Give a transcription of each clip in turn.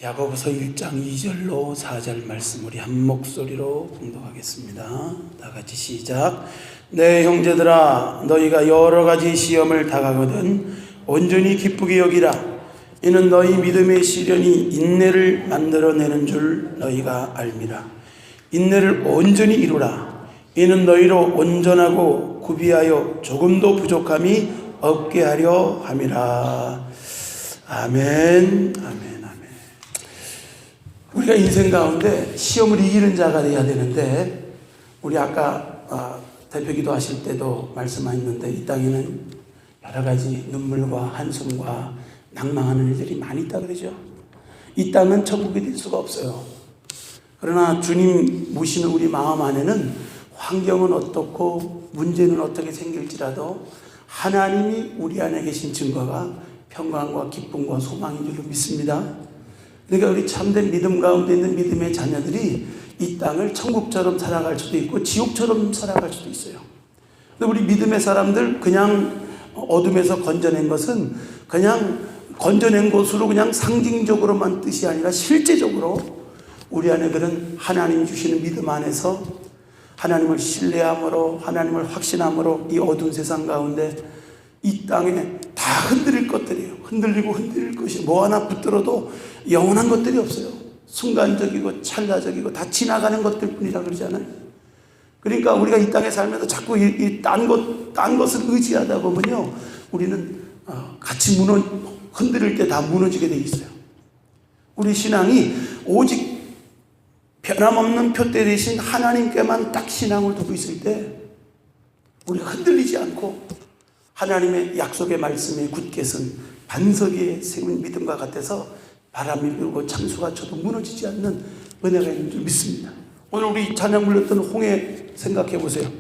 야고보서 1장 2절로 4절 말씀 우리 한 목소리로 봉독하겠습니다. 다 같이 시작. 내 형제들아, 너희가 여러 가지 시험을 당하거든 온전히 기쁘게 여기라. 이는 너희 믿음의 시련이 인내를 만들어내는 줄 너희가 알미라. 인내를 온전히 이루라. 이는 너희로 온전하고 구비하여 조금도 부족함이 없게 하려 함이라. 아멘. 아멘. 우리가 인생 가운데 시험을 이기는 자가 되어야 되는데, 우리 아까 대표기도 하실 때도 말씀하셨는데, 이 땅에는 여러 가지 눈물과 한숨과 낭망하는 일들이 많이 있다 그러죠. 이 땅은 천국이 될 수가 없어요. 그러나 주님 모시는 우리 마음 안에는 환경은 어떻고 문제는 어떻게 생길지라도 하나님이 우리 안에 계신 증거가 평강과 기쁨과 소망인 줄로 믿습니다. 그러니까 우리 참된 믿음 가운데 있는 믿음의 자녀들이 이 땅을 천국처럼 살아갈 수도 있고 지옥처럼 살아갈 수도 있어요. 근데 우리 믿음의 사람들 그냥 어둠에서 건져낸 것은 그냥 건져낸 것으로 그냥 상징적으로만 뜻이 아니라 실제적으로 우리 안에 그런 하나님 주시는 믿음 안에서 하나님을 신뢰함으로, 하나님을 확신함으로 이 어두운 세상 가운데 이 땅에 다 흔들릴 것들이에요. 흔들리고 흔들릴 것이 뭐 하나 붙들어도 영원한 것들이 없어요. 순간적이고 찰나적이고 다 지나가는 것들 뿐이라 그러잖아요. 그러니까 우리가 이 땅에 살면서 자꾸 딴 것을 의지하다 보면요, 우리는 같이 흔들릴 때 다 무너지게 돼 있어요. 우리 신앙이 오직 변함없는 표대 대신 하나님께만 딱 신앙을 두고 있을 때 우리가 흔들리지 않고 하나님의 약속의 말씀에 굳게 선 반석 위에 세운 믿음과 같아서 바람이 불고 창수가 쳐도 무너지지 않는 은혜가 있는 줄 믿습니다. 오늘 우리 찬양 불렀던 홍해 생각해 보세요.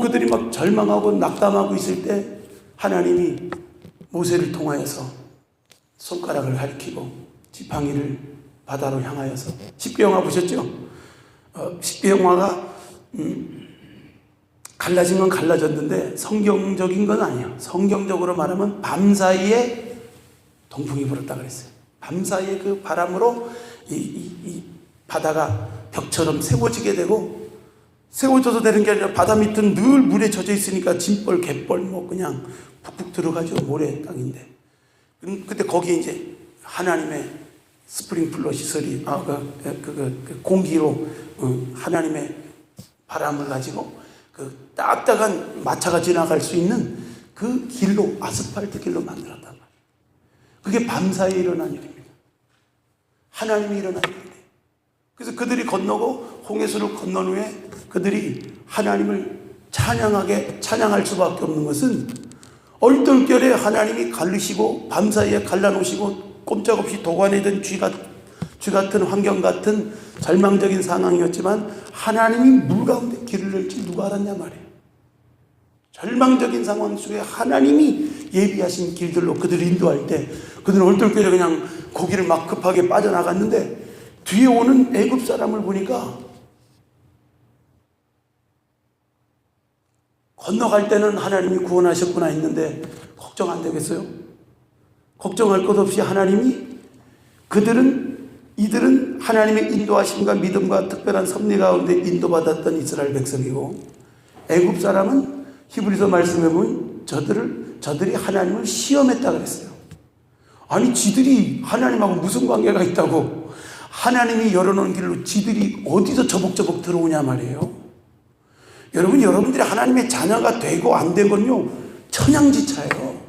그들이 막 절망하고 낙담하고 있을 때 하나님이 모세를 통하여서 손가락을 가리키고 지팡이를 바다로 향하여서, 십계영화 보셨죠? 십계영화가 갈라진 건 갈라졌는데 성경적인 건 아니에요. 성경적으로 말하면 밤사이에 동풍이 불었다 그랬어요. 밤사이에 그 바람으로 이 바다가 벽처럼 세워지게 되고, 세워져서 되는 게 아니라 바다 밑은 늘 물에 젖어 있으니까 짐벌, 갯벌 뭐 그냥 푹푹 들어가죠. 모래 땅인데. 그때 거기에 이제 하나님의 스프링플러 시설이 그 공기로 하나님의 바람을 가지고 그 딱딱한 마차가 지나갈 수 있는 그 길로, 아스팔트 길로 만들었단 말이에요. 그게 밤사이에 일어난 일입니다. 하나님이 일어난 일이에요. 그래서 그들이 건너고 홍해수를 건넌 후에 그들이 하나님을 찬양할 수밖에 없는 것은 얼떨결에 하나님이 갈르시고 밤사이에 갈라놓으시고 꼼짝없이 도관해던 쥐 같은 환경 같은 절망적인 상황이었지만 하나님이 물 가운데 길을 낼지 누가 알았냐 말이에요. 절망적인 상황 속에 하나님이 예비하신 길들로 그들을 인도할 때 그들은 얼떨결에 그냥 거기를 막 급하게 빠져나갔는데 뒤에 오는 애굽 사람을 보니까 건너갈 때는 하나님이 구원하셨구나 했는데 걱정 안 되겠어요? 걱정할 것 없이 하나님이 이들은 하나님의 인도하심과 믿음과 특별한 섭리 가운데 인도받았던 이스라엘 백성이고, 애굽 사람은 히브리서 말씀해 보면 저들이 하나님을 시험했다 그랬어요. 아니 지들이 하나님하고 무슨 관계가 있다고 하나님이 열어놓은 길로 지들이 어디서 저벅저벅 들어오냐 말이에요. 여러분들이 하나님의 자녀가 되고 안 되건요 천양지차예요.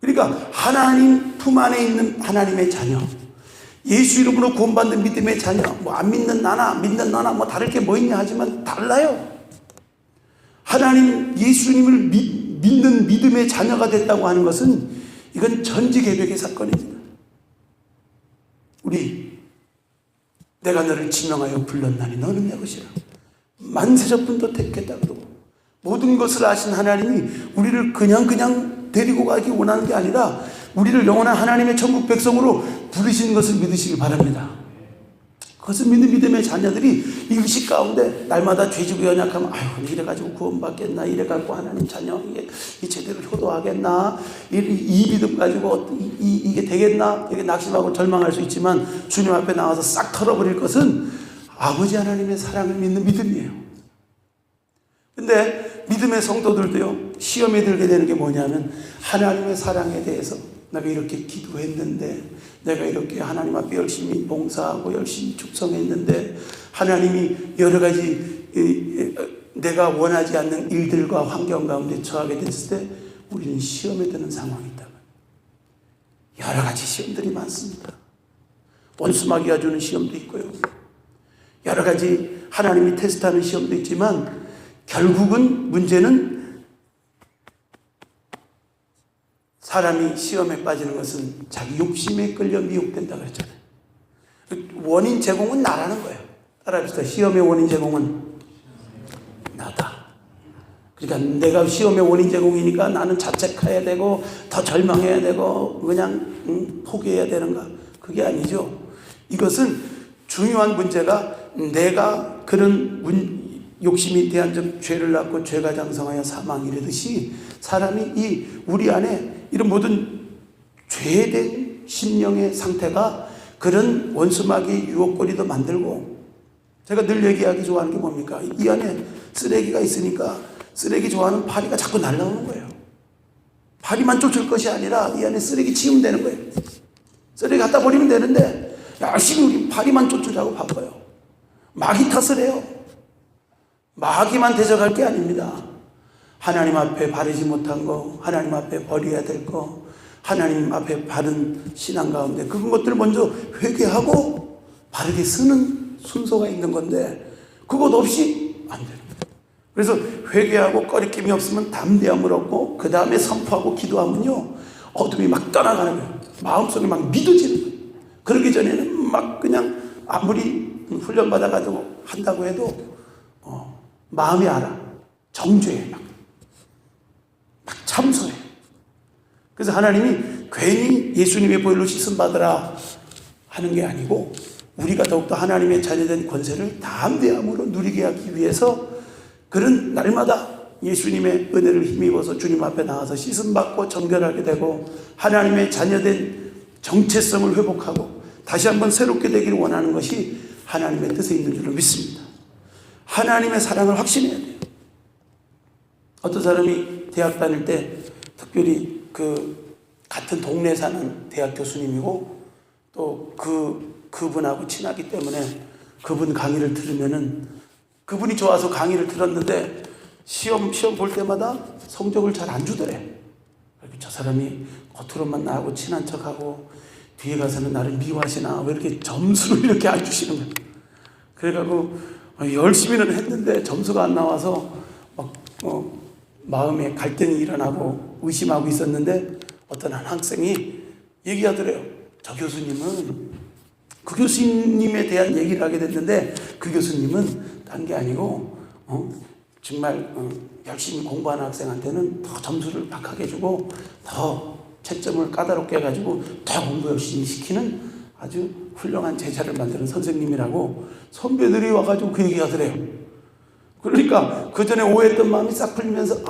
그러니까 하나님 품 안에 있는 하나님의 자녀, 예수 이름으로 구원받는 믿음의 자녀, 뭐 안 믿는 나나 믿는 너나 뭐 다를 게 뭐 있냐 하지만 달라요. 하나님 예수님을 믿는 믿음의 자녀가 됐다고 하는 것은 이건 전지개벽의 사건입니다. 내가 너를 지명하여 불렀나니 너는 내 것이라. 만세적분도 택했다 그러고, 모든 것을 아신 하나님이 우리를 그냥 데리고 가기 원하는 게 아니라 우리를 영원한 하나님의 천국 백성으로 부르시는 것을 믿으시길 바랍니다. 그것을 믿는 믿음의 자녀들이 이 의식 가운데 날마다 죄지고 연약하면 아유 이래가지고 구원받겠나, 이래갖고 하나님 자녀 이게 제대로 효도하겠나, 이 믿음 가지고 이게 되겠나, 이게 낙심하고 절망할 수 있지만 주님 앞에 나와서 싹 털어버릴 것은 아버지 하나님의 사랑을 믿는 믿음이에요. 근데 믿음의 성도들도요, 시험에 들게 되는 게 뭐냐면 하나님의 사랑에 대해서 내가 이렇게 기도했는데, 내가 이렇게 하나님 앞에 열심히 봉사하고 열심히 축성했는데 하나님이 여러 가지 내가 원하지 않는 일들과 환경 가운데 처하게 됐을 때 우리는 시험에 드는 상황이 있다. 여러 가지 시험들이 많습니다. 원수마귀가 주는 시험도 있고요, 여러 가지 하나님이 테스트하는 시험도 있지만 결국은 문제는 사람이 시험에 빠지는 것은 자기 욕심에 끌려 미혹된다 그랬잖아요. 원인 제공은 나라는 거예요. 따라합시다. 시험의 원인 제공은 나다. 그러니까 내가 시험의 원인 제공이니까 나는 자책해야 되고 더 절망해야 되고 그냥 포기해야 되는가? 그게 아니죠. 이것은 중요한 문제가 내가 그런 욕심이 대한적 죄를 낳고 죄가 장성하여 사망 이르듯이 사람이 우리 안에 이런 모든 죄된 심령의 상태가 그런 원수마귀의 유혹거리도 만들고, 제가 늘 얘기하기 좋아하는 게 뭡니까? 이 안에 쓰레기가 있으니까 쓰레기 좋아하는 파리가 자꾸 날라오는 거예요. 파리만 쫓을 것이 아니라 이 안에 쓰레기 치우면 되는 거예요. 쓰레기 갖다 버리면 되는데 열심히 우리 파리만 쫓으려고 바빠요. 마귀 탓을 해요. 마귀만 대적할 게 아닙니다. 하나님 앞에 바르지 못한 거, 하나님 앞에 버려야 될 거, 하나님 앞에 바른 신앙 가운데 그런 것들을 먼저 회개하고 바르게 쓰는 순서가 있는 건데 그것 없이 안 되는 거예요. 그래서 회개하고 꺼리낌이 없으면 담대함을 얻고 그 다음에 선포하고 기도하면요, 어둠이 막 떠나가는 거예요. 마음속에 막 믿어지는 거예요. 그러기 전에는 막 그냥 아무리 훈련받아가지고 한다고 해도 마음이 알아. 정죄해. 막 참소해. 그래서 하나님이 괜히 예수님의 보혈로 씻음 받으라 하는 게 아니고 우리가 더욱더 하나님의 자녀된 권세를 담대함으로 누리게 하기 위해서 그런 날마다 예수님의 은혜를 힘입어서 주님 앞에 나와서 씻음 받고 정결하게 되고 하나님의 자녀된 정체성을 회복하고 다시 한번 새롭게 되기를 원하는 것이 하나님의 뜻에 있는 줄로 믿습니다. 하나님의 사랑을 확신해야 돼요. 어떤 사람이 대학 다닐 때 특별히 같은 동네에 사는 대학 교수님이고 또 그분하고 친하기 때문에 그분 강의를 들으면은 그분이 좋아서 강의를 들었는데 시험 볼 때마다 성적을 잘 안 주더래. 저 사람이 겉으로만 나하고 친한 척하고 뒤에 가서는 나를 미워하시나 왜 이렇게 점수를 이렇게 안 주시는 거야. 그래가지고 열심히는 했는데 점수가 안 나와서 막 마음에 갈등이 일어나고 의심하고 있었는데 어떤 한 학생이 얘기하더래요. 저 교수님은 그 교수님에 대한 얘기를 하게 됐는데 그 교수님은 딴 게 아니고 정말 열심히 공부하는 학생한테는 더 점수를 박하게 해주고 더 채점을 까다롭게 해가지고 더 공부 열심히 시키는 아주 훌륭한 제자를 만드는 선생님이라고 선배들이 와가지고 그 얘기 하더래요. 그러니까 그 전에 오해했던 마음이 싹 풀리면서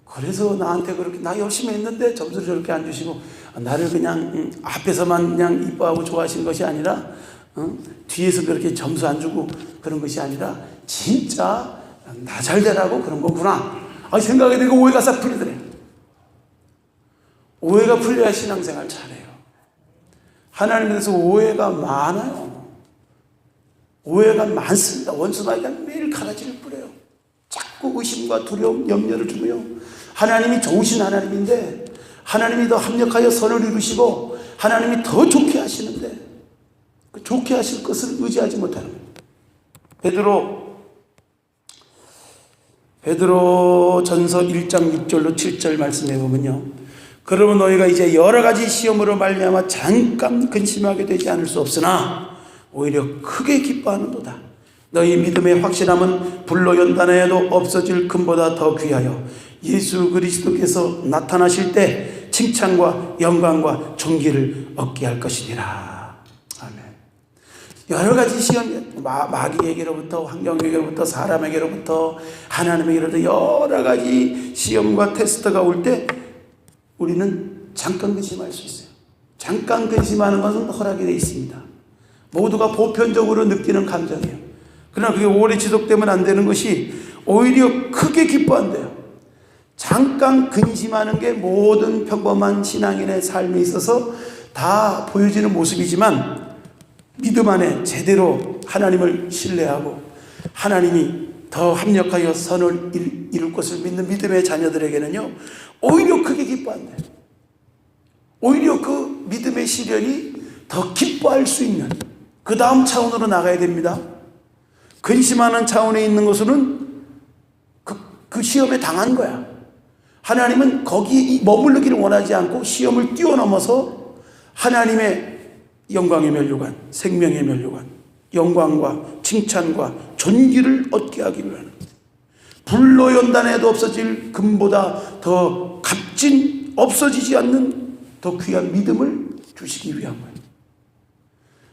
그래서 나한테 그렇게 나 열심히 했는데 점수를 저렇게 안 주시고 나를 그냥 앞에서만 그냥 이뻐하고 좋아하신 것이 아니라 뒤에서 그렇게 점수 안 주고 그런 것이 아니라 진짜 나 잘 되라고 그런 거구나. 생각이 되고 오해가 싹 풀리더래. 오해가 풀려야 신앙생활 잘해요. 하나님에 대해서 오해가 많아요. 오해가 많습니다. 원수마귀가 매일 가라지를 뿌려요. 자꾸 의심과 두려움, 염려를 주고요. 하나님이 좋으신 하나님인데 하나님이 더 합력하여 선을 이루시고 하나님이 더 좋게 하시는데 그 좋게 하실 것을 의지하지 못하는 거예요. 베드로 전서 1장 6절로 7절 말씀해 보면요. 그러면 너희가 이제 여러 가지 시험으로 말미암아 잠깐 근심하게 되지 않을 수 없으나 오히려 크게 기뻐하는도다. 너희 믿음의 확실함은 불로 연단하여도 없어질 금보다 더 귀하여 예수 그리스도께서 나타나실 때 칭찬과 영광과 존귀를 얻게 할 것이니라. 아멘. 여러 가지 시험, 마귀에게로부터, 환경에게로부터, 사람에게로부터, 하나님에게로부터 여러 가지 시험과 테스트가 올 때 우리는 잠깐 근심할 수 있어요. 잠깐 근심하는 것은 허락이 되어 있습니다. 모두가 보편적으로 느끼는 감정이에요. 그러나 그게 오래 지속되면 안 되는 것이 오히려 크게 기뻐한대요. 잠깐 근심하는 게 모든 평범한 신앙인의 삶에 있어서 다 보여지는 모습이지만 믿음 안에 제대로 하나님을 신뢰하고 하나님이 더 합력하여 선을 이룰 것을 믿는 믿음의 자녀들에게는요, 오히려 크게 기뻐한대요. 오히려 그 믿음의 시련이 더 기뻐할 수 있는 그 다음 차원으로 나가야 됩니다. 근심하는 차원에 있는 것은 그 시험에 당한 거야. 하나님은 거기에 머무르기를 원하지 않고 시험을 뛰어넘어서 하나님의 영광의 면류관, 생명의 면류관, 영광과 칭찬과 존귀를 얻게 하기 위한, 불로 연단해도 없어질 금보다 더 값진, 없어지지 않는 더 귀한 믿음을 주시기 위한 거예요.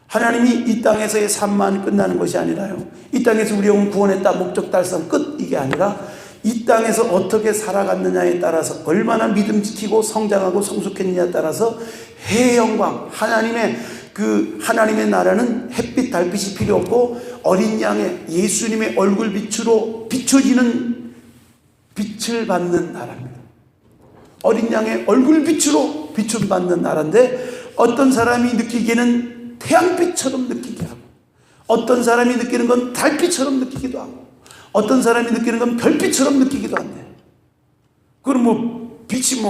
하나님이 이 땅에서의 삶만 끝나는 것이 아니라요, 이 땅에서 우리 영혼 구원했다, 목적 달성 끝, 이게 아니라 이 땅에서 어떻게 살아갔느냐에 따라서, 얼마나 믿음 지키고 성장하고 성숙했느냐에 따라서 해의 영광, 하나님의 나라는 햇빛 달빛이 필요 없고 어린 양의 예수님의 얼굴 빛으로 비춰지는 빛을 받는 나라입니다. 어린 양의 얼굴 빛으로 비춤 받는 나라인데, 어떤 사람이 느끼기에는 태양빛처럼 느끼게 하고, 어떤 사람이 느끼는 건 달빛처럼 느끼기도 하고, 어떤 사람이 느끼는 건 별빛처럼 느끼기도 한대. 그럼 빛이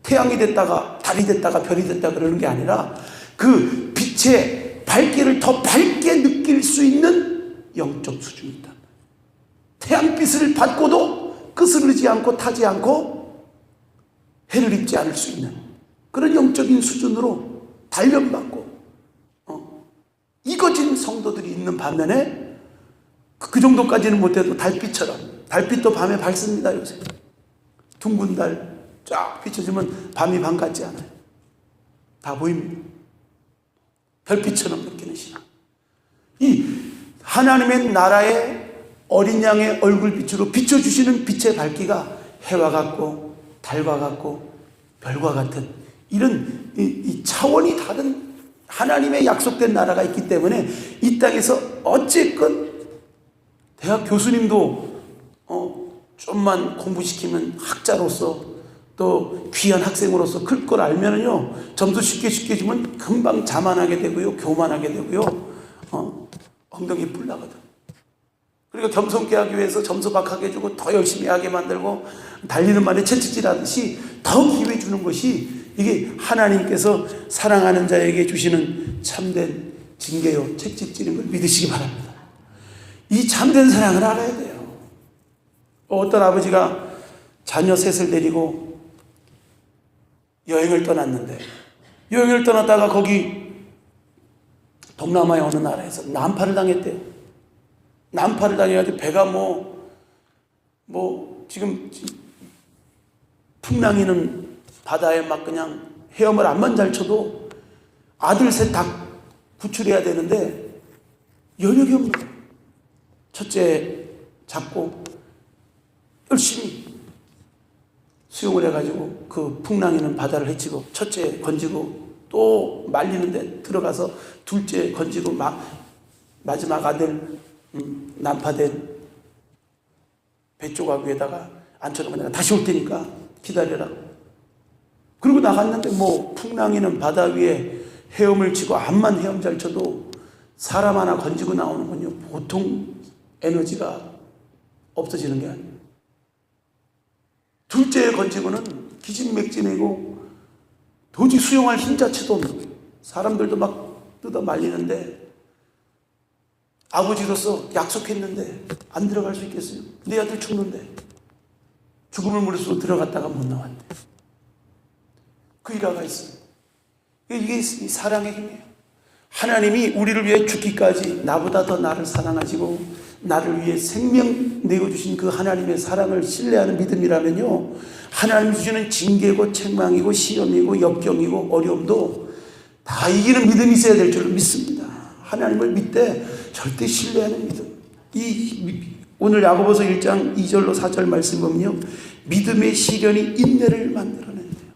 태양이 됐다가 달이 됐다가 별이 됐다 그러는 게 아니라 그 빛의 밝기를 더 밝게 느낄 수 있는 영적 수준이 있다. 태양빛을 받고도 끄스르지 않고 타지 않고 해를 입지 않을 수 있는 그런 영적인 수준으로 단련받고 익어진 성도들이 있는 반면에, 그 정도까지는 못해도 달빛처럼, 달빛도 밤에 밝습니다. 요새 둥근 달 쫙 비춰지면 밤이 밤 같지 않아요. 다 보입니다. 별빛처럼 느끼는 신앙. 이 하나님의 나라의 어린 양의 얼굴 빛으로 비춰주시는 빛의 밝기가 해와 같고 달과 같고 별과 같은 이런 이 차원이 다른 하나님의 약속된 나라가 있기 때문에, 이 땅에서 어쨌건 대학 교수님도 좀만 공부시키면 학자로서 또 귀한 학생으로서 클 걸 알면은요, 점수 쉽게 주면 금방 자만하게 되고요, 교만하게 되고요, 엉덩이 뿔 나거든. 그리고 겸손케 하기 위해서 점수 박하게 해주고 더 열심히 하게 만들고 달리는 말에 채찍질 하듯이 더 기회 주는 것이, 이게 하나님께서 사랑하는 자에게 주시는 참된 징계요, 채찍질인 걸 믿으시기 바랍니다. 이 참된 사랑을 알아야 돼요. 어떤 아버지가 자녀 셋을 데리고 여행을 떠났는데, 여행을 떠났다가 거기 동남아의 어느 나라에서 난파를 당했대요. 난파를 당해가지고 배가 지금 풍랑이는 바다에 막 그냥 헤엄을 안만 잘 쳐도 아들 셋 다 구출해야 되는데 여력이 없는 거예요. 첫째 잡고 열심히 수영을 해가지고 그 풍랑이는 바다를 헤치고, 첫째 건지고 또 말리는데 들어가서 둘째 건지고 마지막 아들 난파된 배 조각 위에다가 앉혀놓고 내가 다시 올 테니까 기다려라. 그리고 나갔는데 풍랑이는 바다 위에 헤엄을 치고 암만 헤엄 잘 쳐도 사람 하나 건지고 나오는군요. 보통 에너지가 없어지는 게 아니에요. 둘째 건지고는 기진맥진이고 도저히 수영할 힘 자체도 없는, 사람들도 막 뜯어 말리는데, 아버지로서 약속했는데 안 들어갈 수 있겠어요? 내 아들 죽는데. 죽음을 무릅쓰고 들어갔다가 못 나왔대. 그 일화가 있어요. 이게 사랑의 힘이에요. 하나님이 우리를 위해 죽기까지 나보다 더 나를 사랑하시고 나를 위해 생명 내어주신 그 하나님의 사랑을 신뢰하는 믿음이라면요, 하나님 주시는 징계고 책망이고 시험이고 역경이고 어려움도 다 이기는 믿음이 있어야 될 줄로 믿습니다. 하나님을 믿되 절대 신뢰하는 믿음. 오늘 야고보서 1장 2절로 4절 말씀 보면요, 믿음의 시련이 인내를 만들어낸대요.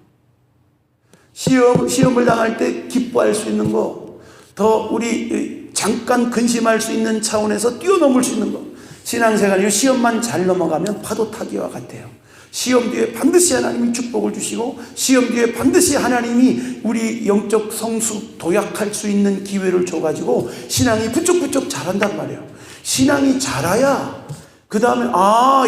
시험을 당할 때 기뻐할 수 있는 거, 더 우리 잠깐 근심할 수 있는 차원에서 뛰어넘을 수 있는 거. 신앙생활이 시험만 잘 넘어가면 파도 타기와 같아요. 시험 뒤에 반드시 하나님이 축복을 주시고, 시험 뒤에 반드시 하나님이 우리 영적 성수 도약할 수 있는 기회를 줘가지고 신앙이 부쩍부쩍 자란단 말이에요. 신앙이 자라야 그 다음에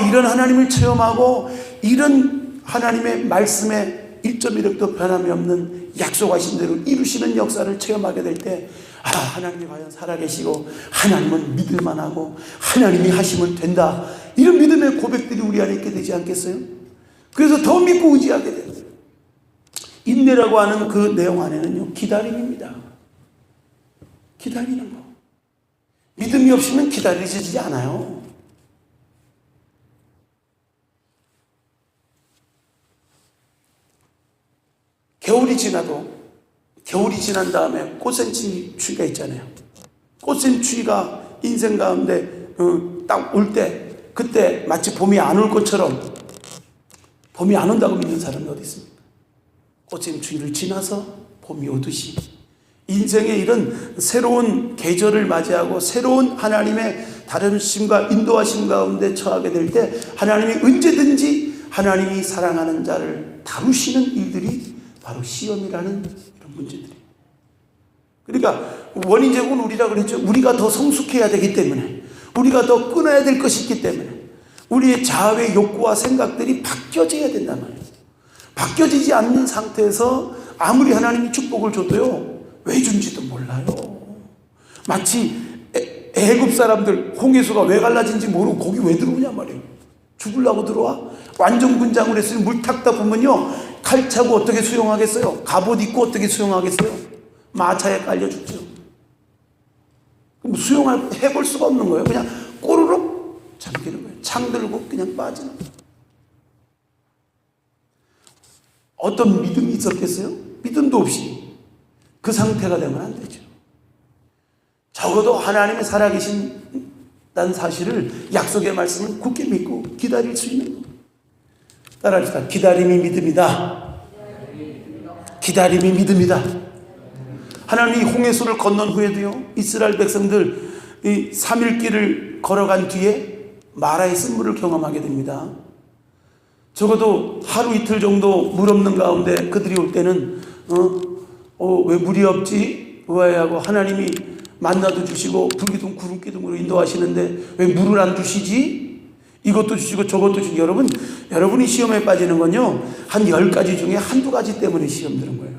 이런 하나님을 체험하고 이런 하나님의 말씀에 1.1획도 변함이 없는 약속하신 대로 이루시는 역사를 체험하게 될 때, 하나님이 과연 살아계시고 하나님은 믿을만하고 하나님이 하시면 된다, 이런 믿음의 고백들이 우리 안에 있게 되지 않겠어요? 그래서 더 믿고 의지하게 돼요. 인내라고 하는 그 내용 안에는요, 기다림입니다. 기다리는 거. 믿음이 없으면 기다려지지 않아요. 겨울이 지난 다음에 꽃샘추위가 있잖아요. 꽃샘추위가 인생 가운데 딱 올 때, 그때 마치 봄이 안 올 것처럼, 봄이 안 온다고 믿는 사람이 어디 있습니까? 꽃샘추위를 지나서 봄이 오듯이 인생의 이런 새로운 계절을 맞이하고 새로운 하나님의 다름심과 인도하심 가운데 처하게 될 때, 하나님이 언제든지 하나님이 사랑하는 자를 다루시는 일들이 바로 시험이라는 이런 문제들이에요. 그러니까 원인 제공은 우리라 그랬죠. 우리가 더 성숙해야 되기 때문에, 우리가 더 끊어야 될 것이 있기 때문에 우리의 자아의 욕구와 생각들이 바뀌어져야 된단 말이에요. 바뀌어지지 않는 상태에서 아무리 하나님이 축복을 줘도요, 왜 준지도 몰라요. 마치 애굽 사람들 홍해수가 왜 갈라진지 모르고 거기 왜 들어오냐 말이에요. 죽으려고 들어와? 완전 군장을 했으니 물 탁다 보면요, 칼 차고 어떻게 수영하겠어요? 갑옷 입고 어떻게 수영하겠어요? 마차에 깔려 죽죠. 그럼 해볼 수가 없는 거예요. 그냥 꼬르륵 잠기는 거예요. 창 들고 그냥 빠지는 거예요. 어떤 믿음이 있었겠어요? 믿음도 없이 그 상태가 되면 안 되죠. 적어도 하나님이 살아계신다는 사실을, 약속의 말씀을 굳게 믿고 기다릴 수 있는 것. 따라합시다. 기다림이 믿음이다. 기다림이 믿음이다. 하나님이 홍해수를 건넌 후에도요, 이스라엘 백성들 이 3일 길을 걸어간 뒤에 마라의 쓴물을 경험하게 됩니다. 적어도 하루 이틀 정도 물 없는 가운데 그들이 올 때는 왜 물이 없지? 의아해하고, 하나님이 만나도 주시고 불기둥 구름기둥으로 인도하시는데 왜 물을 안 주시지? 이것도 주시고 저것도 주시고. 여러분이 시험에 빠지는 건요, 한 10가지 중에 한두 가지 때문에 시험 드는 거예요.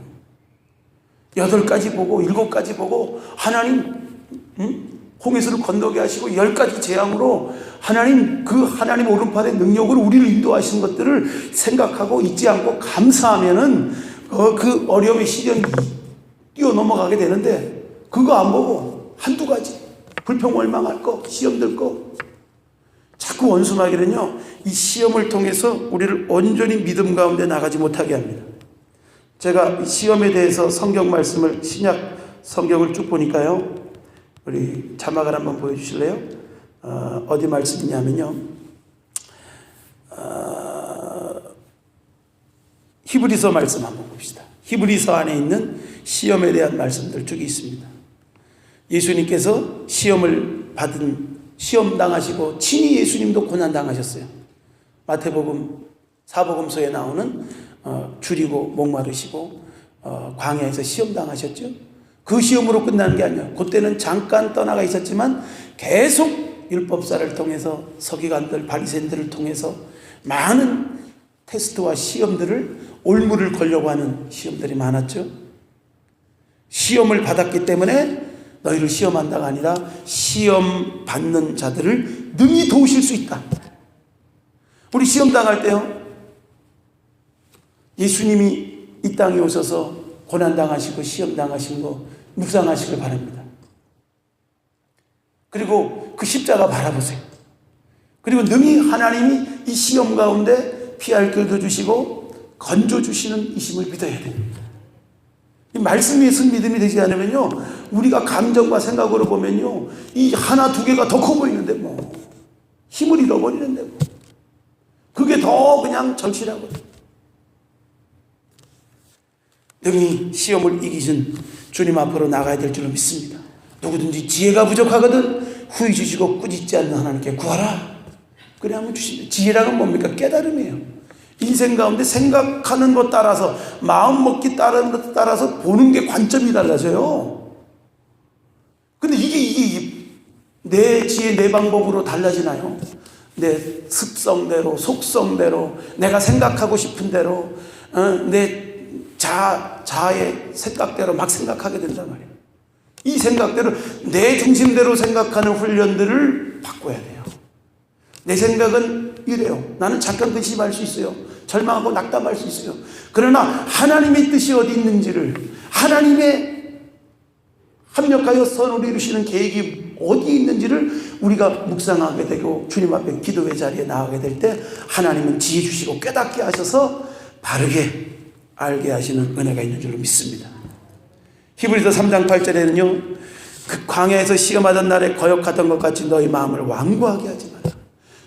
8가지 보고 7가지 보고 하나님 홍해수를 건너게 하시고 10가지 재앙으로 하나님 오른팔의 능력으로 우리를 인도하시는 것들을 생각하고 잊지 않고 감사하면은 그 어려움의 시련이 뛰어넘어가게 되는데, 그거 안 보고 한두 가지 불평월망할 거, 시험 들 거, 자꾸 원수마귀는요, 이 시험을 통해서 우리를 온전히 믿음 가운데 나가지 못하게 합니다. 제가 이 시험에 대해서 성경 말씀을, 신약 성경을 쭉 보니까요, 우리 자막을 한번 보여주실래요? 어디 말씀이냐면요, 히브리서 말씀 한번 봅시다. 히브리서 안에 있는 시험에 대한 말씀들 쭉 있습니다. 예수님께서 시험 당하시고 친히 예수님도 고난 당하셨어요. 마태복음 사복음서에 나오는 줄이고 목마르시고 광야에서 시험 당하셨죠. 그 시험으로 끝나는 게 아니에요. 그때는 잠깐 떠나가 있었지만 계속 율법사를 통해서, 서기관들, 바리새인들을 통해서 많은 테스트와 시험들을, 올무를 걸려고 하는 시험들이 많았죠. 시험을 받았기 때문에 너희를 시험한다가 아니라 시험 받는 자들을 능히 도우실 수 있다. 우리 시험 당할 때요, 예수님이 이 땅에 오셔서 고난 당하시고 시험 당하신 거 묵상하시길 바랍니다. 그리고 그 십자가 바라보세요. 그리고 능히 하나님이 이 시험 가운데 피할 길도 주시고 건져 주시는 이심을 믿어야 됩니다. 이 말씀 위에서 믿음이 되지 않으면요, 우리가 감정과 생각으로 보면요, 이 하나 두 개가 더 커 보이는데 뭐 힘을 잃어버리는데 뭐 그게 더 그냥 절실하거든요. 능히 시험을 이기신 주님 앞으로 나가야 될 줄로 믿습니다. 누구든지 지혜가 부족하거든 후히 주시고 꾸짖지 않는 하나님께 구하라. 그래 하면 주십니다. 지혜라는 뭡니까? 깨달음이에요. 인생 가운데 생각하는 것 따라서, 마음 먹기 따르는 것 따라서 보는 게 관점이 달라져요. 근데 이게 내 지혜, 내 방법으로 달라지나요? 내 습성대로, 속성대로, 내가 생각하고 싶은 대로, 내 자아의 생각대로 막 생각하게 된단 말이에요. 이 생각대로, 내 중심대로 생각하는 훈련들을 바꿔야 돼요. 내 생각은 이래요. 나는 잠깐 근심할 수 있어요. 절망하고 낙담할 수 있어요. 그러나 하나님의 뜻이 어디 있는지를, 하나님의 합력하여 선을 이루시는 계획이 어디 있는지를 우리가 묵상하게 되고 주님 앞에 기도의 자리에 나가게 될 때 하나님은 지혜 주시고 깨닫게 하셔서 바르게 알게 하시는 은혜가 있는 줄로 믿습니다. 히브리서 3장 8절에는요, 그 광야에서 시험하던 날에 거역하던 것 같이 너희 마음을 완고하게 하지 마라.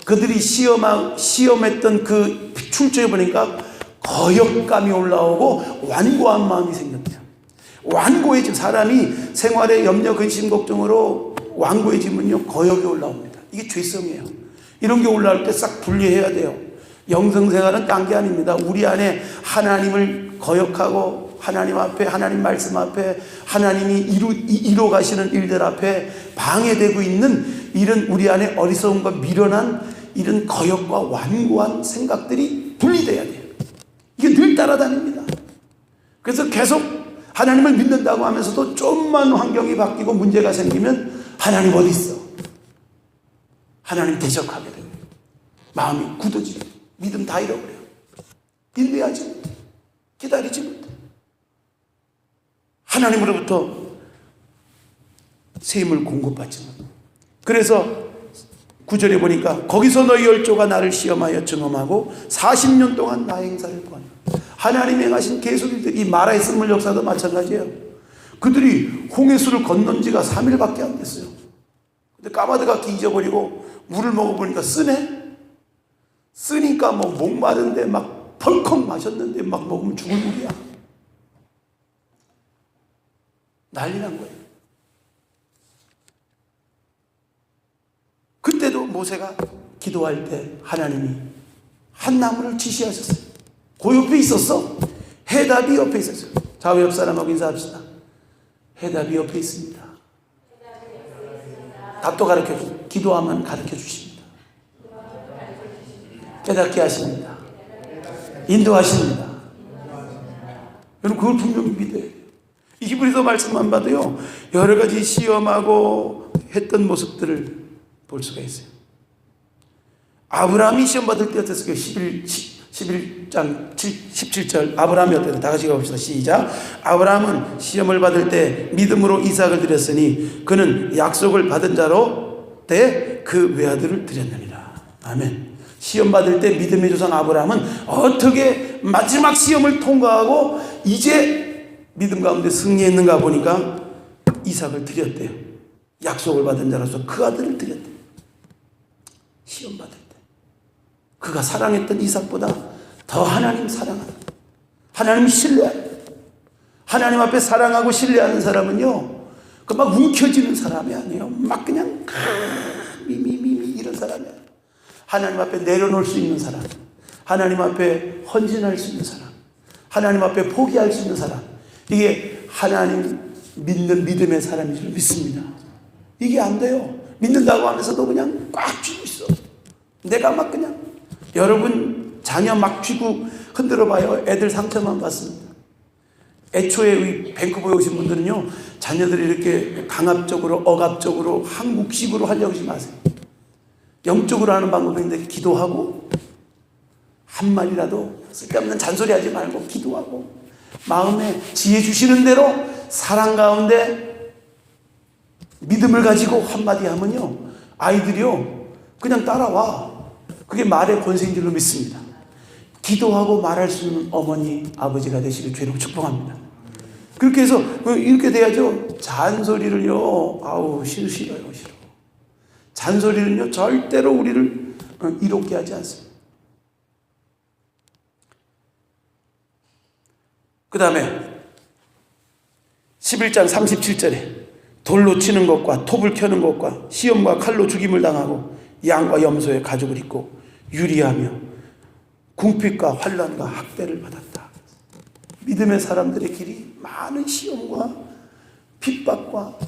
그들이 시험했던 그 출처에 보니까 거역감이 올라오고 완고한 마음이 생겼대요. 완고해짐, 사람이 생활에 염려, 근심, 걱정으로 완고해지면요, 거역이 올라옵니다. 이게 죄성이에요. 이런 게 올라올 때 싹 분리해야 돼요. 영성생활은 딴 게 아닙니다. 우리 안에 하나님을 거역하고 하나님 앞에, 하나님 말씀 앞에, 하나님이 이루 가시는 일들 앞에 방해되고 있는 이런 우리 안에 어리석음과 미련한 이런 거역과 완고한 생각들이 분리돼야 돼요. 이게 늘 따라다닙니다. 그래서 계속 하나님을 믿는다고 하면서도 좀만 환경이 바뀌고 문제가 생기면 하나님 어디 있어? 하나님 대적하게 됩니다. 마음이 굳어지고 믿음 다 잃어버려요. 인내하지 못해. 기다리지 못해. 하나님으로부터 샘을 공급받지 못해. 그래서 9절에 보니까 거기서 너희 열조가 나를 시험하여 증험하고 40년 동안 나의 행사를 보았다. 하나님이 행하신 계속일들, 이 마라의 쓴물 역사도 마찬가지예요. 그들이 홍해수를 건넌 지가 3일밖에 안 됐어요. 근데 까마득가 잊어버리고 물을 먹어보니까 쓰네? 쓰니까 뭐 목마른데 막 펄컥 마셨는데 막 먹으면 죽을 물이야. 난리 난 거예요. 그때도 모세가 기도할 때 하나님이 한 나무를 지시하셨어요. 그 옆에 있었어. 해답이 옆에 있었어요. 좌우 옆 사람하고 인사합시다. 해답이 옆에 있습니다. 답도 가르쳐 주십니다. 기도하면 가르쳐 주십니다. 깨닫게 하십니다. 인도하십니다. 여러분 그걸 분명히 믿어야 돼요. 이 히브리서 말씀만 봐도요, 여러 가지 시험하고 했던 모습들을 볼 수가 있어요. 아브라함이 시험 받을 때 어땠을까요? 11장 17절 아브라함이 어땠어요? 다 같이 가봅시다. 시작. 아브라함은 시험을 받을 때 믿음으로 이삭을 드렸으니 그는 약속을 받은 자로 때 그 외아들을 드렸느니라. 아멘. 시험 받을 때 믿음의 조상 아브라함은 어떻게 마지막 시험을 통과하고 이제 믿음 가운데 승리했는가 보니까 이삭을 드렸대요. 약속을 받은 자로서 그 아들을 드렸대요. 시험 받을 때 그가 사랑했던 이삭보다 더 하나님 사랑하는, 하나님 신뢰하는, 하나님 앞에 사랑하고 신뢰하는 사람은요, 그 막 움켜쥐는 사람이 아니에요. 막 그냥 미미미미 이런 사람이 아니에요. 하나님 앞에 내려놓을 수 있는 사람, 하나님 앞에 헌신할 수 있는 사람, 하나님 앞에 포기할 수 있는 사람, 이게 하나님 믿는 믿음의 사람인 줄 믿습니다. 이게 안 돼요. 믿는다고 하면서도 그냥 꽉 쥐고 있어. 내가 막 그냥, 여러분 자녀 막 쥐고 흔들어 봐요. 애들 상처만 받습니다. 애초에 밴쿠버에 오신 분들은요, 자녀들이 이렇게 강압적으로 억압적으로 한국식으로 하려고 하지 마세요. 영적으로 하는 방법인데 기도하고 한마디라도 쓸데없는 잔소리하지 말고 기도하고 마음에 지혜 주시는 대로 사랑 가운데 믿음을 가지고 한마디 하면요, 아이들이요 그냥 따라와. 그게 말의 권세인 줄로 믿습니다. 기도하고 말할 수 있는 어머니 아버지가 되시길 주로 축복합니다. 그렇게 해서 이렇게 돼야죠. 잔소리를요, 아우 싫어요. 잔소리는요 절대로 우리를 이롭게 하지 않습니다. 그 다음에 11장 37절에 돌로 치는 것과 톱을 켜는 것과 시험과 칼로 죽임을 당하고 양과 염소의 가죽을 입고 유리하며 궁핍과 환난과 학대를 받았다. 믿음의 사람들의 길이 많은 시험과 핍박과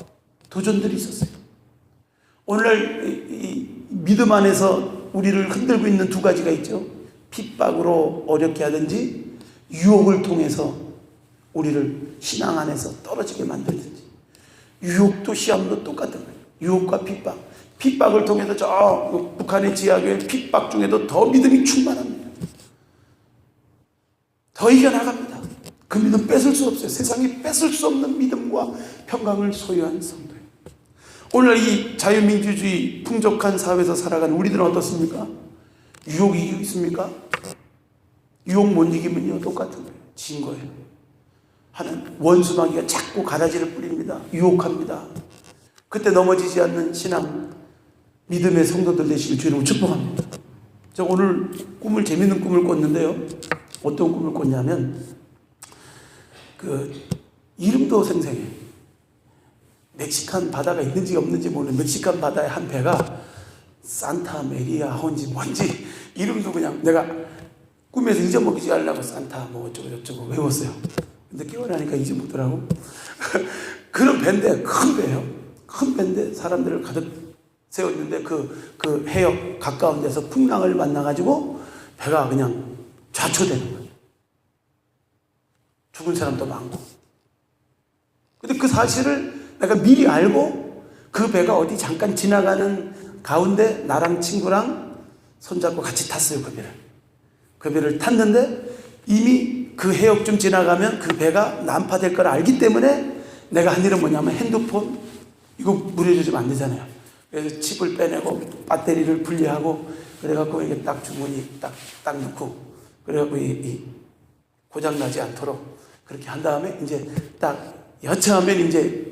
도전들이 있었어요. 오늘날 이 믿음 안에서 우리를 흔들고 있는 두 가지가 있죠. 핍박으로 어렵게 하든지 유혹을 통해서 우리를 신앙 안에서 떨어지게 만들든지. 유혹도 시험도 똑같은 거예요. 유혹과 핍박. 핍박을 통해서 저 북한의 지하교회 핍박 중에도 더 믿음이 충만합니다. 더 이겨나갑니다. 그 믿음 뺏을 수 없어요. 세상이 뺏을 수 없는 믿음과 평강을 소유한 성도예요. 오늘 이 자유민주주의 풍족한 사회에서 살아가는 우리들은 어떻습니까? 유혹이 있습니까? 유혹 못 이기면요 똑같은 거예요. 진 거예요. 하는 원수마귀가 자꾸 가라지를 뿌립니다. 유혹합니다. 그때 넘어지지 않는 신앙, 믿음의 성도들 되시길 주님으로 축복합니다. 저 오늘 재밌는 꿈을 꿨는데요. 어떤 꿈을 꿨냐면 이름도 생생해. 멕시칸 바다가 있는지 없는지 모르는 멕시칸 바다의 한 배가 산타 메리아 뭔지 이름도 그냥 내가 꿈에서 잊어먹지 않으려고 산타 어쩌고 외웠어요. 근데 깨어나니까 잊어먹더라고. 그런 배인데 큰 배예요. 큰 배인데 사람들을 가득 세웠는데 그 해역 가까운 데서 풍랑을 만나가지고 배가 그냥 좌초되는 거예요. 죽은 사람도 많고. 근데 그 사실을 내가 미리 알고 그 배가 어디 잠깐 지나가는 가운데 나랑 친구랑 손잡고 같이 탔어요. 그 배를 탔는데 이미 그 해역 좀 지나가면 그 배가 난파될 걸 알기 때문에 내가 한 일은 뭐냐면 핸드폰 이거 물에 젖으면 안 되잖아요. 그래서 칩을 빼내고 배터리를 분리하고 그래갖고 이게 딱 주머니 딱 넣고 그래갖고 이 고장 나지 않도록 그렇게 한 다음에 이제 딱 여차하면 이제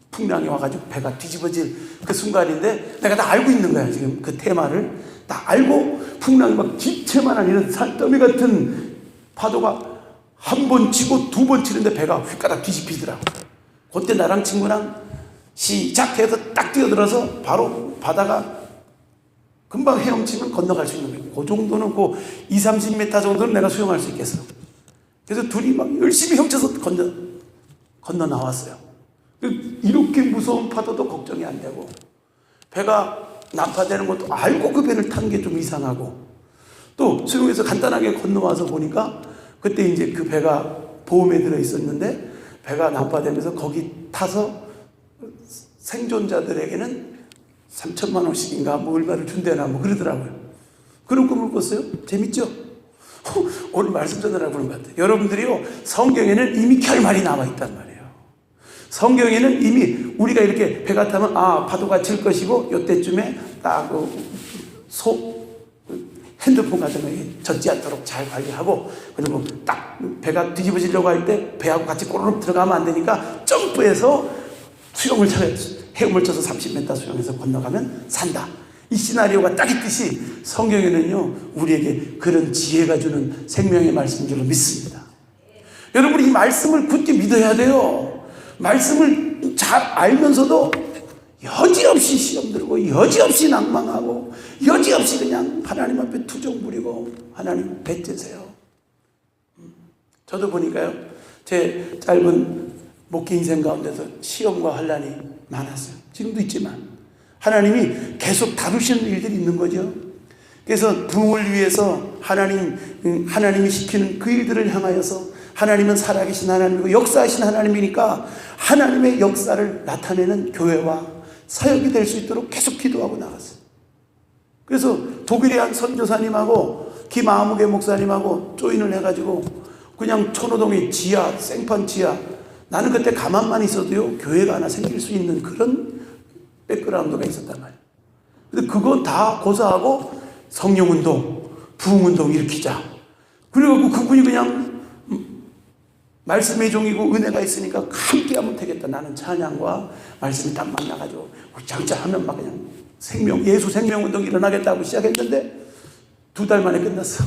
풍랑이 와가지고 배가 뒤집어질 그 순간인데 내가 다 알고 있는 거야. 지금 그 테마를 다 알고 풍랑이 막 기체만한 이런 산더미 같은 파도가 한 번 치고 두 번 치는데 배가 휘가닥 뒤집히더라고. 그때 나랑 친구랑 시작해서 딱 뛰어들어서 바로 바다가 금방 헤엄치면 건너갈 수 있는 거예요. 그 정도는 20-30m 정도는 내가 수영할 수 있겠어. 그래서 둘이 막 열심히 헤엄쳐서 건너 나왔어요. 이렇게 무서운 파도도 걱정이 안 되고 배가 난파되는 것도 알고 그 배를 탄 게 좀 이상하고 또 수영해서 간단하게 건너와서 보니까 그때 이제 그 배가 보험에 들어 있었는데 배가 난파되면서 거기 타서 생존자들에게는 3천만 원씩인가 얼마를 준대나 그러더라고요. 그런 꿈을 꿨어요. 재밌죠? 오늘 말씀 전하라고 그런 것 같아요. 여러분들이요 성경에는 이미 결말이 나와 있단 말이에요. 성경에는 이미 우리가 이렇게 배가 타면 파도가 칠 것이고 이때쯤에 딱 핸드폰 같은 거 젖지 않도록 잘 관리하고 그리고 딱 배가 뒤집어지려고 할 때 배하고 같이 꼬르륵 들어가면 안 되니까 점프해서 헤엄을 쳐서 30m 수영해서 건너가면 산다. 이 시나리오가 딱 있듯이 성경에는요 우리에게 그런 지혜가 주는 생명의 말씀인 줄로 믿습니다. 여러분 이 말씀을 굳게 믿어야 돼요. 말씀을 잘 알면서도 여지없이 시험 들고 여지없이 낭망하고 여지없이 그냥 하나님 앞에 투정 부리고 하나님 배째세요. 저도 보니까요 제 짧은 목회 인생 가운데서 시험과 환난이 많았어요. 지금도 있지만 하나님이 계속 다루시는 일들이 있는 거죠. 그래서 부흥을 위해서 하나님이 시키는 그 일들을 향하여서 하나님은 살아계신 하나님이고 역사하신 하나님이니까 하나님의 역사를 나타내는 교회와 사역이 될 수 있도록 계속 기도하고 나갔어요. 그래서 독일의 한 선교사님하고 김아무개 목사님하고 조인을 해가지고 그냥 천호동의 생판 지하 나는 그때 가만만 있어도요 교회가 하나 생길 수 있는 그런 백그라운드가 있었단 말이에요. 근데 그건 다 고사하고 성령운동, 부흥운동 일으키자. 그래갖고 그분이 그냥 말씀의 종이고 은혜가 있으니까 함께하면 되겠다. 나는 찬양과 말씀이 딱 만나가지고 장자하면 막 그냥 예수 생명운동이 일어나겠다고 시작했는데 2달 만에 끝났어.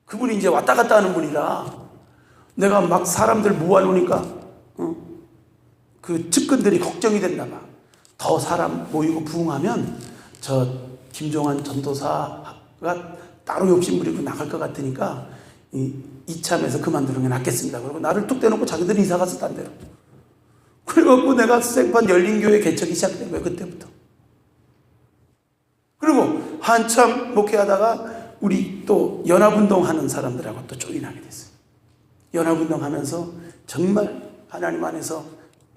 그분이 이제 왔다 갔다 하는 분이라 내가 막 사람들 모아놓으니까 그 측근들이 걱정이 됐나 봐. 더 사람 모이고 부흥하면 저 김종환 전도사가 따로 욕심부리고 나갈 것 같으니까 이참에서 그만두는 게 낫겠습니다. 그리고 나를 뚝 떼놓고 자기들이 이사 갔어, 딴 데로. 그래갖고 내가 생판 열린교회 개척이 시작된 거예요, 그때부터. 그리고 한참 목회하다가 우리 또 연합운동 하는 사람들하고 또 조인하게 됐어요. 연합운동 하면서 정말 하나님 안에서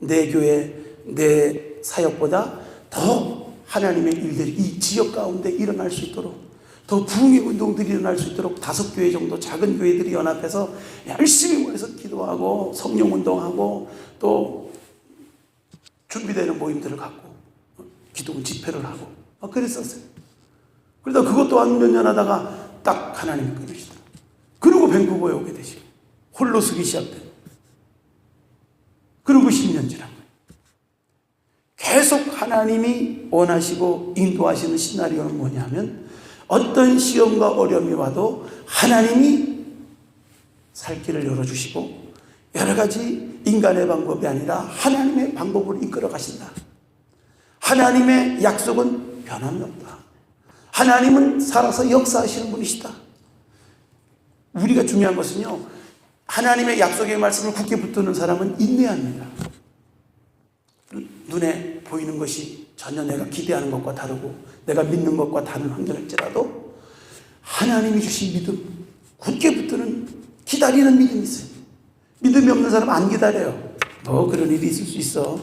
내 교회, 내 사역보다 더 하나님의 일들이 이 지역 가운데 일어날 수 있도록, 더 부흥의 운동들이 일어날 수 있도록 5교회 정도 작은 교회들이 연합해서 열심히 모여서 기도하고 성령운동하고 또 준비되는 모임들을 갖고 기도 집회를 하고 그랬었어요. 그러다 그것도 한 몇 년 하다가 딱 하나님이 끊으시더라고요. 그리고 밴쿠버에 오게 되시고 홀로 서기 시작된. 그리고 10년 지난 거예요. 계속 하나님이 원하시고 인도하시는 시나리오는 뭐냐면 어떤 시험과 어려움이 와도 하나님이 살 길을 열어주시고 여러 가지 인간의 방법이 아니라 하나님의 방법으로 이끌어 가신다. 하나님의 약속은 변함이 없다. 하나님은 살아서 역사하시는 분이시다. 우리가 중요한 것은요, 하나님의 약속의 말씀을 굳게 붙드는 사람은 인내합니다. 눈에 보이는 것이 전혀 내가 기대하는 것과 다르고 내가 믿는 것과 다른 환경일지라도 하나님이 주신 믿음, 굳게 붙드는 기다리는 믿음이 있어요. 믿음이 없는 사람은 안 기다려요. 그런 일이 있을 수 있어.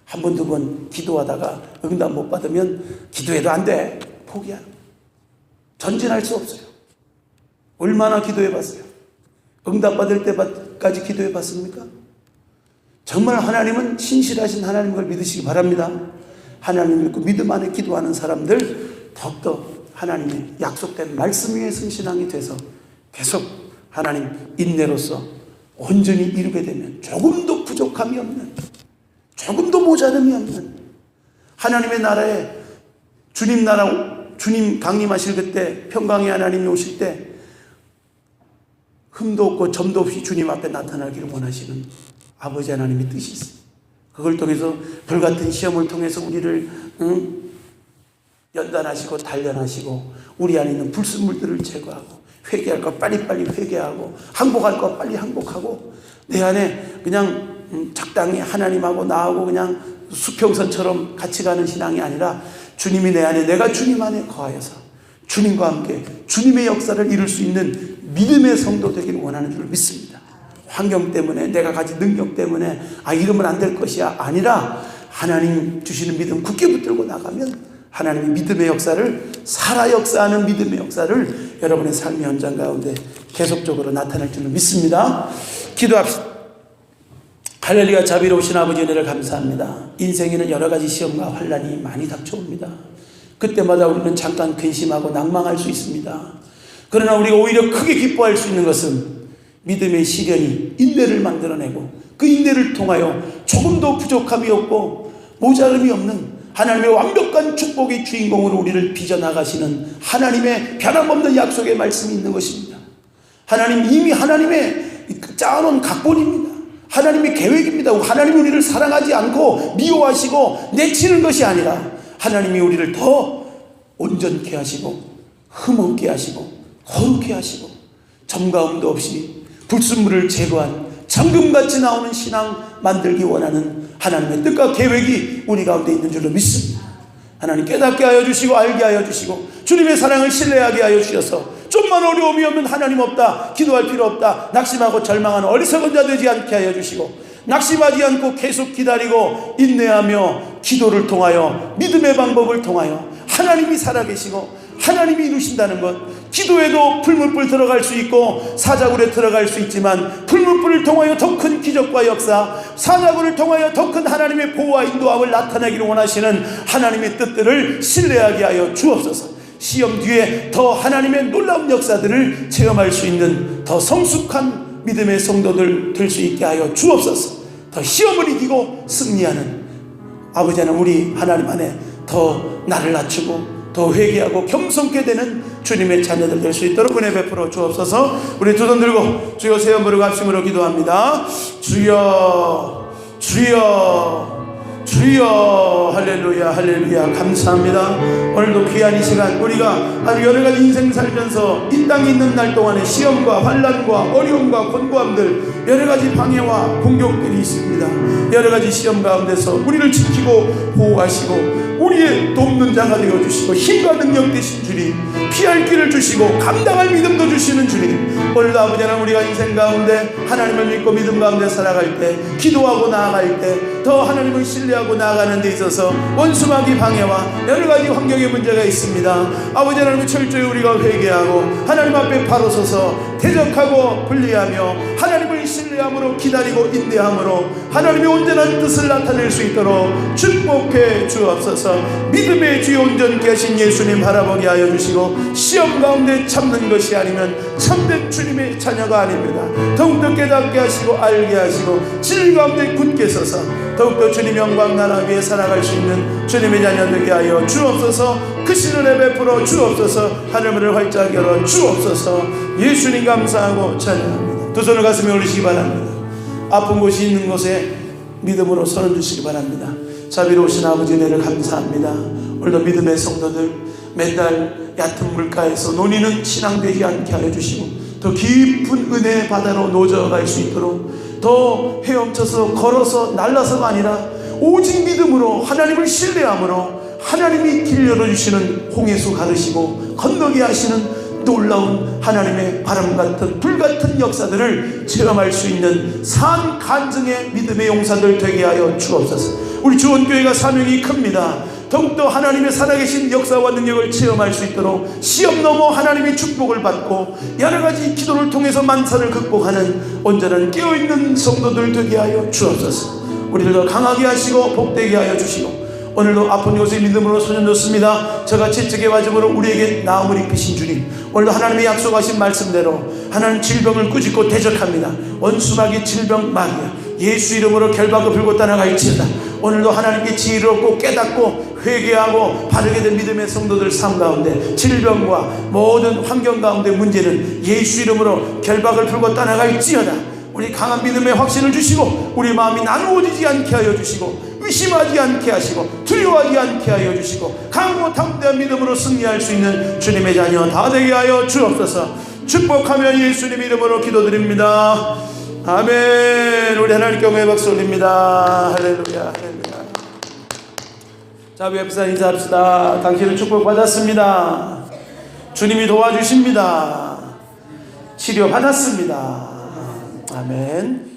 한 번, 두 번 기도하다가 응답 못 받으면 기도해도 안 돼. 포기야. 전진할 수 없어요. 얼마나 기도해 봤어요? 응답 받을 때까지 기도해 봤습니까? 정말 하나님은 신실하신 하나님인 걸 믿으시기 바랍니다. 하나님 믿고 믿음 안에 기도하는 사람들 더욱더 하나님의 약속된 말씀 위에 성신앙이 돼서 계속 하나님 인내로서 온전히 이루게 되면 조금도 부족함이 없는, 조금도 모자름이 없는 하나님의 나라에 주님 강림하실 그때 평강의 하나님이 오실 때 흠도 없고 점도 없이 주님 앞에 나타나기를 원하시는 아버지 하나님의 뜻이 있어요. 그걸 통해서 불같은 시험을 통해서 우리를 연단하시고 단련하시고 우리 안에 있는 불순물들을 제거하고 회개할 거 빨리빨리 회개하고 항복할 거 빨리 항복하고 내 안에 그냥 적당히 하나님하고 나하고 그냥 수평선처럼 같이 가는 신앙이 아니라 주님이 내 안에 내가 주님 안에 거하여서 주님과 함께 주님의 역사를 이룰 수 있는 믿음의 성도 되기를 원하는 줄 믿습니다. 환경 때문에 내가 가진 능력 때문에 이러면 안 될 것이야 아니라 하나님 주시는 믿음 굳게 붙들고 나가면 하나님의 믿음의 역사를 살아 역사하는 믿음의 역사를 여러분의 삶의 현장 가운데 계속적으로 나타낼 줄 믿습니다. 기도합시다. 할렐루야. 자비로우신 아버지 은혜를 감사합니다. 인생에는 여러 가지 시험과 환난이 많이 닥쳐옵니다. 그때마다 우리는 잠깐 근심하고 낭망할 수 있습니다. 그러나 우리가 오히려 크게 기뻐할 수 있는 것은 믿음의 시련이 인내를 만들어내고 그 인내를 통하여 조금도 부족함이 없고 모자름이 없는 하나님의 완벽한 축복의 주인공으로 우리를 빚어나가시는 하나님의 변함없는 약속의 말씀이 있는 것입니다. 이미 하나님의 짜놓은 각본입니다. 하나님의 계획입니다. 하나님이 우리를 사랑하지 않고 미워하시고 내치는 것이 아니라 하나님이 우리를 더 온전케 하시고 흠없게 하시고 거룩해 하시고 점가움도 없이 불순물을 제거한 정금같이 나오는 신앙 만들기 원하는 하나님의 뜻과 계획이 우리 가운데 있는 줄로 믿습니다. 하나님 깨닫게 하여 주시고 알게 하여 주시고 주님의 사랑을 신뢰하게 하여 주셔서 좀만 어려움이 오면 하나님 없다, 기도할 필요 없다, 낙심하고 절망하는 어리석은 자 되지 않게 하여 주시고 낙심하지 않고 계속 기다리고 인내하며 기도를 통하여 믿음의 방법을 통하여 하나님이 살아계시고 하나님이 이루신다는 것, 기도에도 풀물불 들어갈 수 있고 사자굴에 들어갈 수 있지만 풀물불을 통하여 더 큰 기적과 역사, 사자굴을 통하여 더 큰 하나님의 보호와 인도함을 나타내기를 원하시는 하나님의 뜻들을 신뢰하게 하여 주옵소서. 시험 뒤에 더 하나님의 놀라운 역사들을 체험할 수 있는 더 성숙한 믿음의 성도들 될 수 있게 하여 주옵소서. 더 시험을 이기고 승리하는 아버지 하나님, 우리 하나님 안에 더 나를 낮추고 더 회개하고 겸손케 되는 주님의 자녀들 될 수 있도록 은혜 베풀어 주옵소서. 우리 두 손 들고 주여 세 번 부르고 합심으로 기도합니다. 주여 주여 주여. 할렐루야 할렐루야. 감사합니다. 오늘도 귀한 이 시간 우리가 아주 여러가지 인생 살면서 이 땅에 있는 날 동안에 시험과 환난과 어려움과 권고함들 여러가지 방해와 공격들이 있습니다. 여러가지 시험 가운데서 우리를 지키고 보호하시고 우리의 돕는 자가 되어주시고 힘과 능력 되신 주님, 피할 길을 주시고 감당할 믿음도 주시는 주님, 오늘도 아버지 하나님 우리가 인생 가운데 하나님을 믿고 믿음 가운데 살아갈 때, 기도하고 나아갈 때 더 하나님을 신뢰하고 나아가는 데 있어서 원수마귀 방해와 여러가지 환경의 문제가 있습니다. 아버지 하나님 철저히 우리가 회개하고 하나님 앞에 바로 서서 대적하고 분리하며 하나님을 신뢰함으로 기다리고 인내함으로 하나님의 온전한 뜻을 나타낼 수 있도록 축복해 주옵소서. 믿음의 주여 온전케 하신 예수님 바라보게 하여 주시고 시험 가운데 참는 것이 아니면 참된 주님의 자녀가 아닙니다. 더욱더 깨닫게 하시고 알게 하시고 진리 가운데 굳게 서서 더욱더 주님 영광 나라 위에 살아갈 수 있는 주님의 자녀 되게 하여 주옵소서. 그 신을 베풀어 주옵소서. 하늘문을 활짝 열어 주옵소서. 예수님 감사하고 찬양합니다. 두 손을 가슴에 올리시기 바랍니다. 아픈 곳이 있는 곳에 믿음으로 손을 주시기 바랍니다. 자비로우신 아버지 은혜를 감사합니다. 오늘도 믿음의 성도들 맨날 얕은 물가에서 논의는 신앙 되지 않게 하여 주시고 더 깊은 은혜의 바다로 노져갈 수 있도록 더 헤엄쳐서 걸어서 날라서가 아니라 오직 믿음으로 하나님을 신뢰함으로 하나님이 길 열어주시는 홍해수 가르시고 건너게 하시는 놀라운 하나님의 바람같은 불같은 역사들을 체험할 수 있는 산 간증의 믿음의 용사들 되게 하여 주옵소서. 우리 주원교회가 사명이 큽니다. 더욱더 하나님의 살아계신 역사와 능력을 체험할 수 있도록 시험 넘어 하나님의 축복을 받고 여러가지 기도를 통해서 만사를 극복하는 온전한 깨어있는 성도들 되게 하여 주옵소서. 우리를 더 강하게 하시고 복되게 하여 주시고 오늘도 아픈 곳에 믿음으로 손을 저가 채찍의 맞음으로 우리에게 나음을 입히신 주님, 오늘도 하나님의 약속하신 말씀대로 하나님 질병을 꾸짖고 대적합니다. 원수마귀 질병 마귀야 예수 이름으로 결박을 불고 떠나갈지어다. 오늘도 하나님께 지혜를 얻고 깨닫고 회개하고 바르게 된 믿음의 성도들 삶 가운데 질병과 모든 환경 가운데 문제는 예수 이름으로 결박을 풀고 떠나갈지어다. 우리 강한 믿음의 확신을 주시고 우리 마음이 나누어지지 않게 하여 주시고 의심하지 않게 하시고 두려워하지 않게 하여 주시고 강하고 담대한 믿음으로 승리할 수 있는 주님의 자녀 다 되게 하여 주옵소서. 축복하며 예수님 이름으로 기도드립니다. 아멘. 우리 하나님께 영광의 박수 올립니다. 할렐루야 할렐루야. 자, 우리 옆에서 인사합시다. 당신은 축복받았습니다. 주님이 도와주십니다. 치료받았습니다. 아멘.